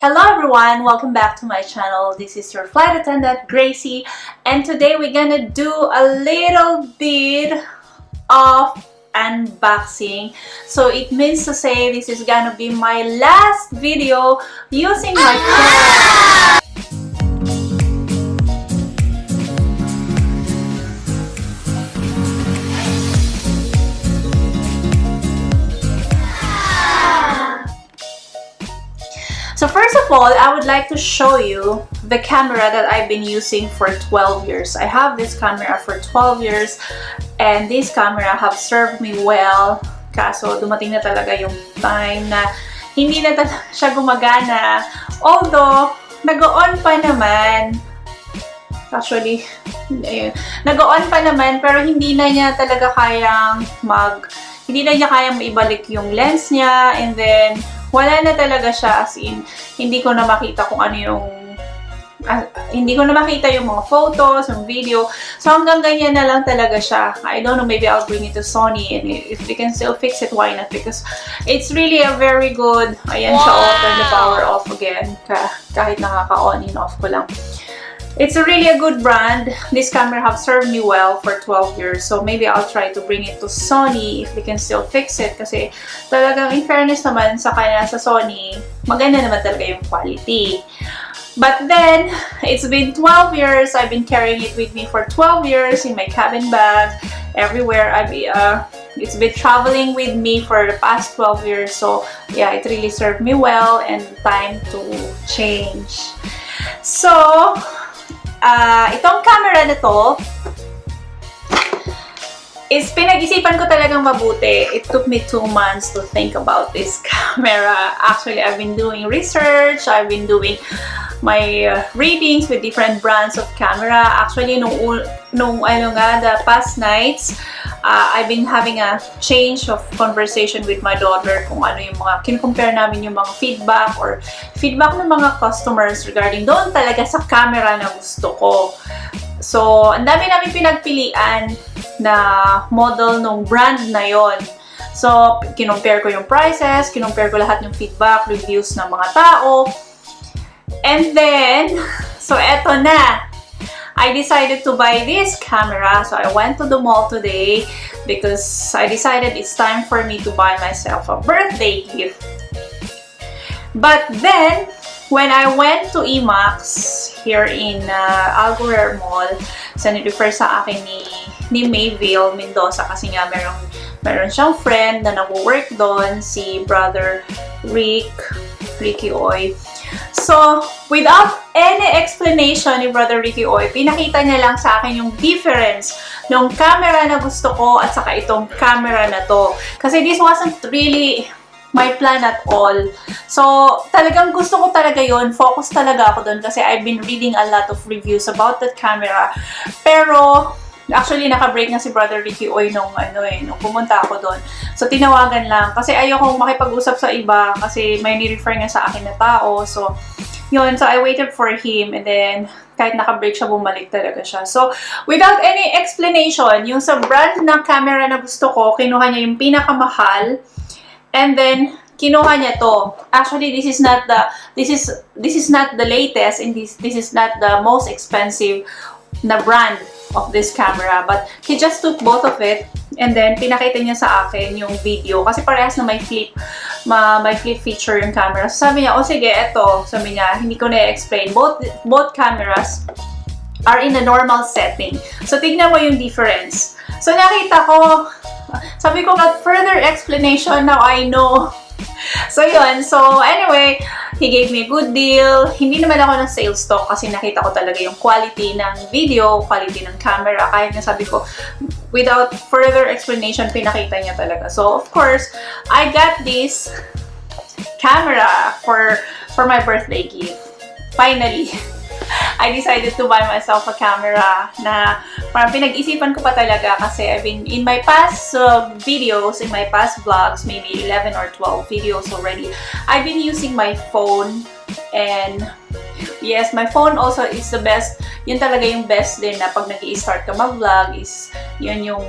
Hello everyone, welcome back to my channel. This is your flight attendant Gracie, and today we're gonna do a little bit of unboxing. So it means to say this is gonna be my last video using my phone. So first of all, I would like to show you the camera that I've been using for 12 years. I have this camera for 12 years and this camera have served me well. Kaso dumating na talaga yung time na hindi na talaga siya gumagana. Although, nag-on pa naman. Actually, nag-on pa naman pero hindi na niya talaga kayang hindi na niya kayang maibalik yung lens niya, and then wala na talaga siya, as in, hindi ko na makita kung ano yung, hindi ko na makita yung mga photos, yung video. So hanggang ganyan na lang talaga siya. I don't know, maybe I'll bring it to Sony, and if they can still fix it, why not? Because it's really a very good, ayan siya, turn the power off again, kahit nakaka-on and off ko lang. It's really a good brand. This camera have served me well for 12 years. So maybe I'll try to bring it to Sony if they can still fix it. Kasi talagang in fairness naman sa kanya sa Sony, maganda naman talaga yung quality. But then, it's been 12 years. I've been carrying it with me for 12 years in my cabin bag. Everywhere it's been traveling with me for the past 12 years. So yeah, it really served me well and time to change. So, itong camera na to is pinag-isipan ko talagang mabuti. It took me 2 months to think about this camera. Actually, I've been doing research, I've been doing my readings with different brands of camera. Actually, the past nights, I've been having a change of conversation with my daughter kung ano yung mga, kinu-compare namin yung mga feedback ng mga customers regarding doon talaga sa camera na gusto ko. So, ang dami namin pinagpilian na model ng brand na yon. So, kinumpare ko yung prices, kinumpare ko lahat ng feedback, reviews ng mga tao. And then, so eto na. I decided to buy this camera. So I went to the mall today because I decided it's time for me to buy myself a birthday gift. But then, when I went to Emax here in Algorer Mall, sa nirefer sa akin ni Mayville Mendoza, kasi nga meron siyang friend na nag-work doon, si Brother Ricky Oy. So, without any explanation ni Brother Ricky Oy, pinakita niya lang sa akin yung difference ng camera na gusto ko at saka itong camera na to. Kasi this wasn't really my plan at all. So, talagang gusto ko talaga yun. Focus talaga ako doon kasi I've been reading a lot of reviews about that camera. Pero, actually, naka-break na si Brother Ricky Oy nung pumunta ako doon. So, tinawagan lang. Kasi ayokong makipag-usap sa iba kasi may ni-refer nga sa akin na tao. So, yun. So, I waited for him and then, kahit naka-break siya, bumalik talaga siya. So, without any explanation, yung sa brand ng camera na gusto ko, kinuha niya yung pinakamahal. And then, kinuha niya to. Actually, this is not the latest and this is not the most expensive na brand of this camera, but he just took both of it and then pinakita niya sa akin yung video kasi parehas na may flip feature yung camera. So sabi niya, oh sige, eto, sabi niya, hindi ko na-explain, both cameras are in a normal setting. So tignan mo yung difference. So nakita ko, sabi ko, got further explanation, now I know. So yun, so anyway, he gave me a good deal. Hindi naman ako ng sales talk kasi nakita ko talaga yung quality ng video, quality ng camera. Kahit nga sabi ko, without further explanation, pinakita niya talaga. So of course, I got this camera for my birthday gift. Finally, I decided to buy myself a camera na parang pinag-isipan ko pa talaga kasi I've been in my past videos, in my past vlogs, maybe 11 or 12 videos already, I've been using my phone, and yes, my phone also is the best. Yun talaga yung best din na pag nag-i-start ka mag-vlog is yun yung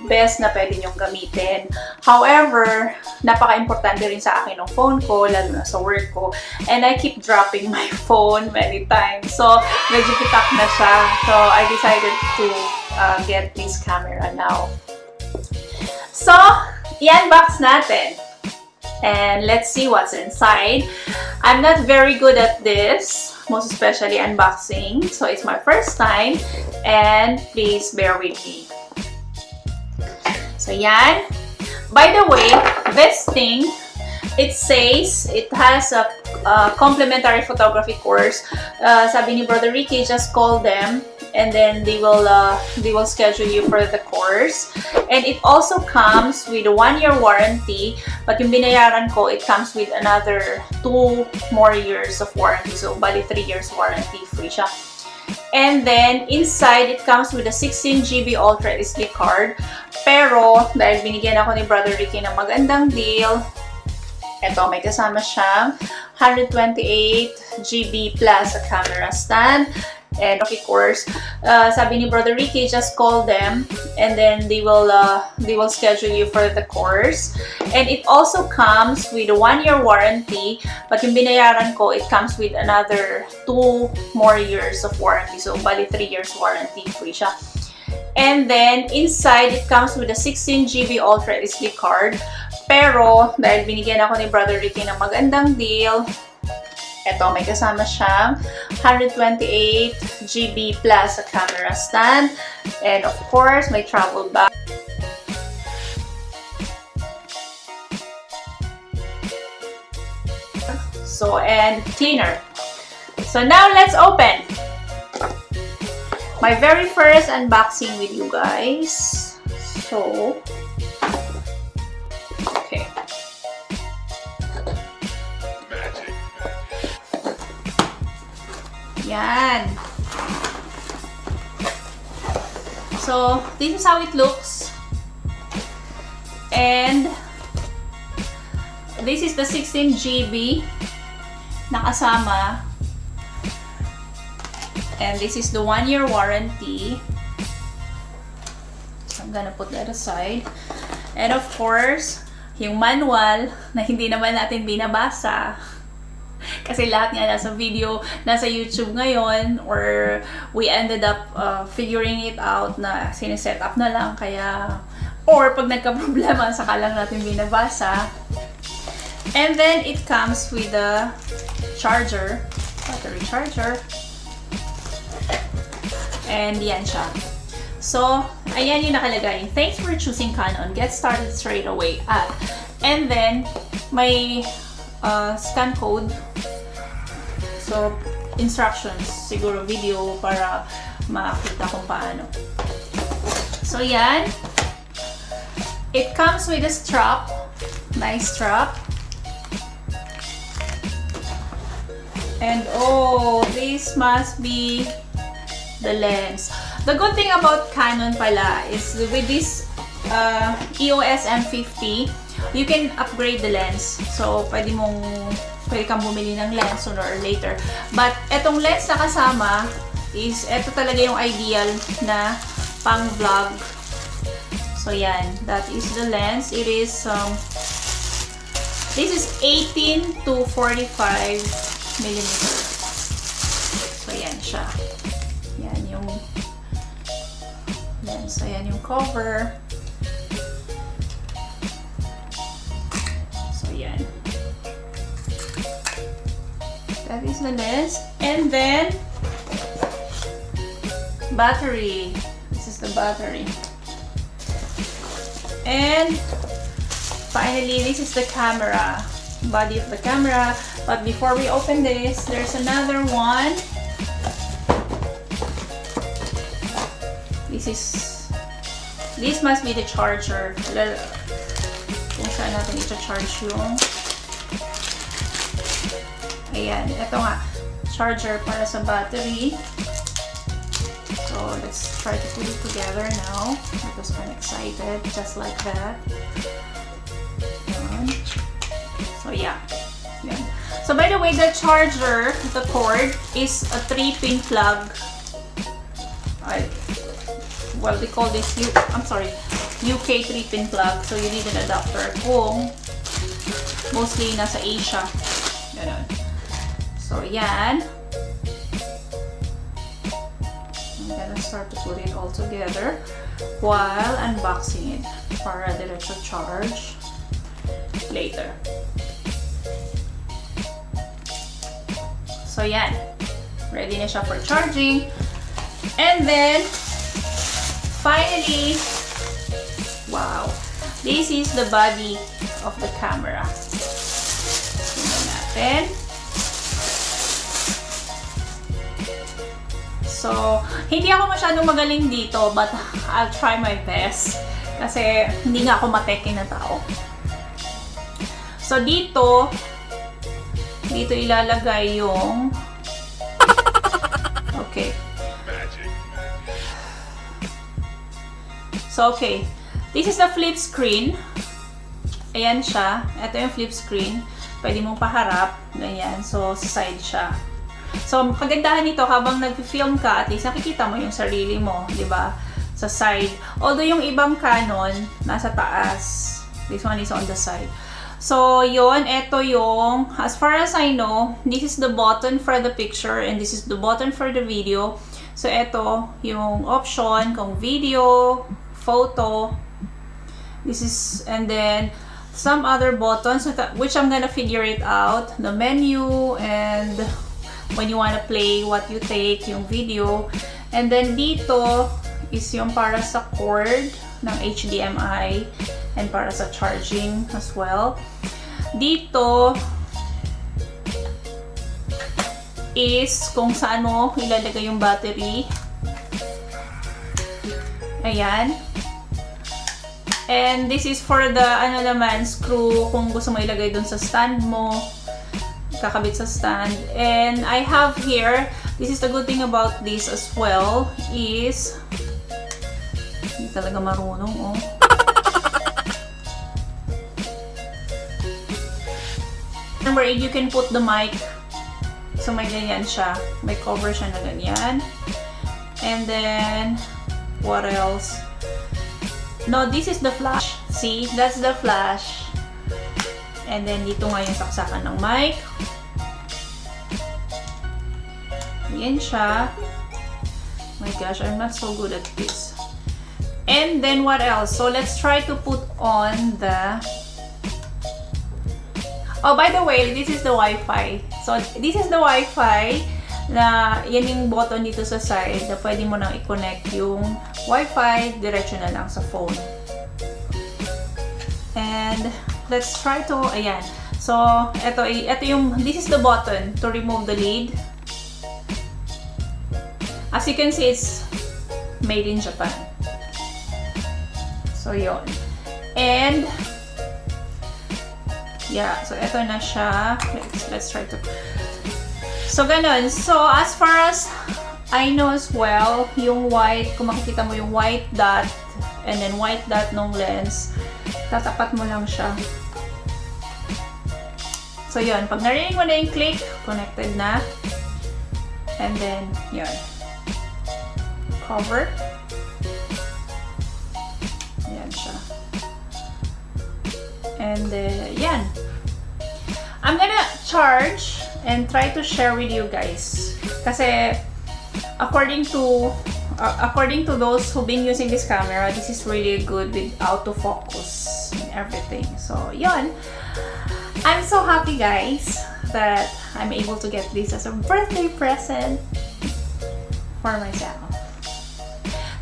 best na pwede nyong gamitin. However, napaka-importante rin sa akin ng phone ko, lalo na sa work ko. And I keep dropping my phone many times. So, medyo pitak na siya. So, I decided to get this camera now. So, i-unbox natin. And let's see what's inside. I'm not very good at this, most especially unboxing. So it's my first time, and please bear with me. So yan. By the way, this thing, it says it has a complimentary photography course. Sabi ni Brother Ricky, just call them and then they will schedule you for the course. And it also comes with a 1-year warranty, but yung binayaran ko, it comes with another 2 more years of warranty. So, bali 3 years warranty, free siya. And then, inside, it comes with a 16GB Ultra SD card. Pero, dahil binigyan ako ni Brother Ricky ng magandang deal, eto, may kasama siyang 128GB plus a camera stand. And of course, sabi ni Brother Ricky, just call them and then they will schedule you for the course. And it also comes with a 1-year warranty, but yung binayaran ko, it comes with another 2 more years of warranty. So, bali 3 years warranty, free siya. And then, inside, it comes with a 16GB Ultra SD card. Pero, dahil binigyan ako ni Brother Ricky ng magandang deal, eto, may kasama siyang 128GB plus a camera stand. And of course, may travel bag. So, and cleaner. So now, let's open. My very first unboxing with you guys. So, okay. Yan. So, this is how it looks. And this is the 16GB na kasama. And this is the 1-year warranty. So, I'm gonna put that aside. And of course, yung manual na hindi naman natin binabasa. Kasi lahat nga nasa video, nasa YouTube ngayon, or we ended up figuring it out na sineset up na lang, kaya, or pag nagka-problema, saka lang natin binabasa. And then, it comes with a charger, battery charger. And yan siya. So, ayan yung nakalagay. Thanks for choosing Canon. Get started straight away. And then, may scan code. So, instructions, siguro video para makita kung paano. So, yan. It comes with a strap. Nice strap. And oh, this must be the lens. The good thing about Canon pala is with this EOS M50, you can upgrade the lens. So, pwede kang bumili ng lens sooner or later. But, etong lens na kasama is, eto talaga yung ideal na pang vlog. So, yan. That is the lens. It is, this is 18 to 45 millimeters. So, yan siya. Yan yung lens. So, yan yung cover. So, yan. That is the lens. And then, battery. This is the battery. And finally, this is the camera. Body of the camera. But before we open this, there's another one. This must be the charger. Kung saan natin ito-charge yung. Ayan, ito nga, charger para sa battery. So, let's try to put it together now because I'm excited, just like that. Ayan. So, yeah. Ayan. So, by the way, the charger, the cord, is a 3-pin plug. Well, they call this, UK 3-pin plug. So, you need an adapter kung mostly nasa Asia. Ganon. So, yan. I'm gonna start to put it all together while unboxing it para diretso charge later. So, yan. Ready na siya for charging. And then, finally, wow, this is the body of the camera. Tingnan natin. So, hindi ako masyadong magaling dito, but I'll try my best. Kasi, hindi nga ako mateke na tao. So, dito ilalagay yung... Okay. So, okay. This is the flip screen. Ayan siya. Ito yung flip screen. Pwede mong paharap. Ganyan. So, sa side siya. So, kagandahan nito, habang nag-film ka, at least nakikita mo yung sarili mo, di ba? Sa side. Although yung ibang Canon, nasa taas. This one is on the side. So, yon, ito yung, as far as I know, this is the button for the picture and this is the button for the video. So, ito yung option kung video, photo. This is, and then, some other buttons, which I'm gonna figure it out. The menu and when you wanna play what you take, yung video. And then, dito is yung para sa cord ng HDMI and para sa charging as well. Dito is kung saan mo ilalagay yung battery. Ayan. And this is for the ano naman, screw kung gusto mo ilagay dun sa stand mo. Kakabit sa stand. And I have here, this is the good thing about this as well, is hindi talaga marunong, oh. Number 8, you can put the mic. So, may ganyan siya. May cover siya na ganyan. And then, what else? No, this is the flash. See? That's the flash. And then, dito nga yung saksakan ng mic. Yan siya. Oh my gosh, I'm not so good at this. And then, what else? So, let's try to put on the... Oh, by the way, this is the Wi-Fi. So, this is the Wi-Fi na yan yung button dito sa side na pwede mo nang i-connect yung Wi-Fi diretso na lang sa phone. And let's try to, ayan. So, ito yung, this is the button to remove the lid. As you can see, it's made in Japan. So, yun. And, yeah, so ito na siya. Let's try to... So, ganun. So, as far as I know as well, yung white, kung makikita mo yung white dot, and then white dot ng lens, tatapat mo lang siya. So, yun. Pag narinig mo na yung click, connected na. And then, yun. Cover. Ayan siya. And yan. I'm gonna charge and try to share with you guys. Kasi according to those who've been using this camera, this is really good with autofocus and everything. So, yan. I'm so happy, guys, that I'm able to get this as a birthday present for myself.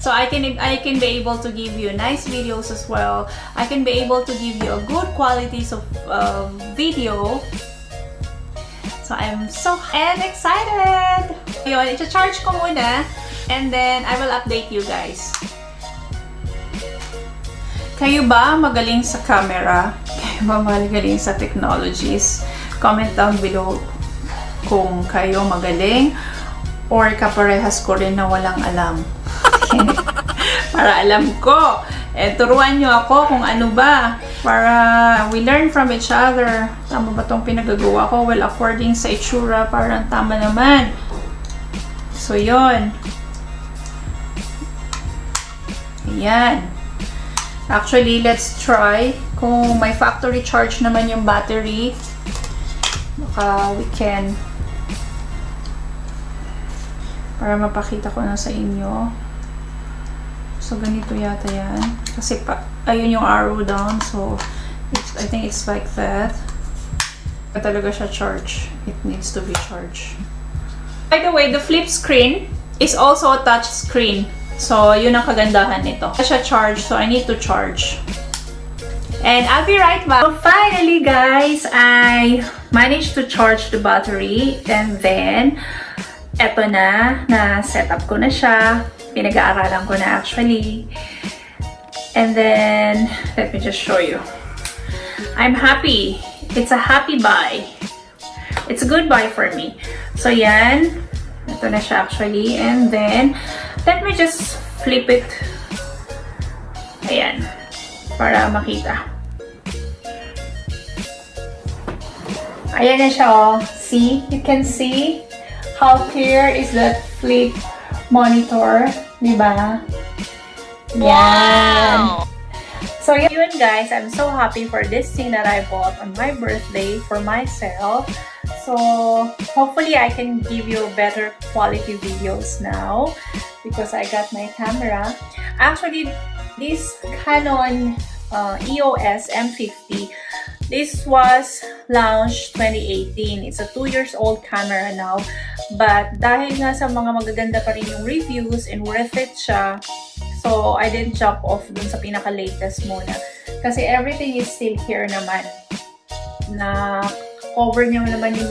So I can be able to give you nice videos as well. I can be able to give you a good qualities of video. So I'm so excited! Ayun, i-charge ko muna and then I will update you guys. Kayo ba magaling sa camera? Kayo ba magaling sa technologies? Comment down below kung kayo magaling or kaparehas ko rin na walang alam. Para alam ko. Turuan nyo ako kung ano ba. Para we learn from each other. Tama ba itong pinagagawa ko? Well, according sa itsura, parang tama naman. So, yun. Ayan. Actually, let's try kung may factory charge naman yung battery. Baka we can, para mapakita ko na sa inyo. So, ganito yata yan. Kasi ayun yung arrow down. So, I think it's like that. Talaga siya charge. It needs to be charged. By the way, the flip screen is also a touch screen. So, yun ang kagandahan nito. Siya charge, so I need to charge. And I'll be right back. So, finally, guys, I managed to charge the battery. And then, eto na set up ko na siya. Pinag-aaralan ko na actually. And then, let me just show you. I'm happy. It's a happy buy. It's a good buy for me. So, yan. Ito na siya actually. And then, let me just flip it. Ayan. Para makita. Ayan na siya, oh. See? You can see how clear is that flip monitor. Diba? Wow! So, yun guys. I'm so happy for this thing that I bought on my birthday for myself. So, hopefully I can give you better quality videos now because I got my camera. Actually, this Canon EOS M50, this was launched 2018. It's a 2 years old camera now. But dahil nga sa mga magaganda pa rin yung reviews and worth it siya, so I didn't jump off dun sa pinaka-latest muna. Kasi everything is still here naman. Na cover niya naman yung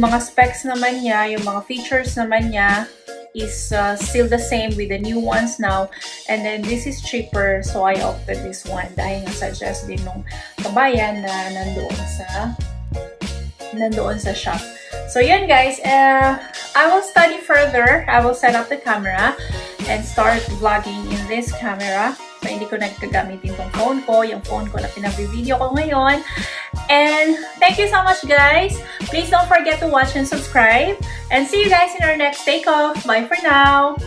mga specs naman niya, yung mga features naman niya is still the same with the new ones now. And then this is cheaper, so I opted this one dahil nga suggest din nung kabayan na nandoon sa shop. So yun guys, I will study further. I will set up the camera and start vlogging in this camera. So, hindi ko nagkagamitin tong phone ko. Yung phone ko na pinag-video ko ngayon. And thank you so much, guys. Please don't forget to watch and subscribe. And see you guys in our next takeoff. Bye for now.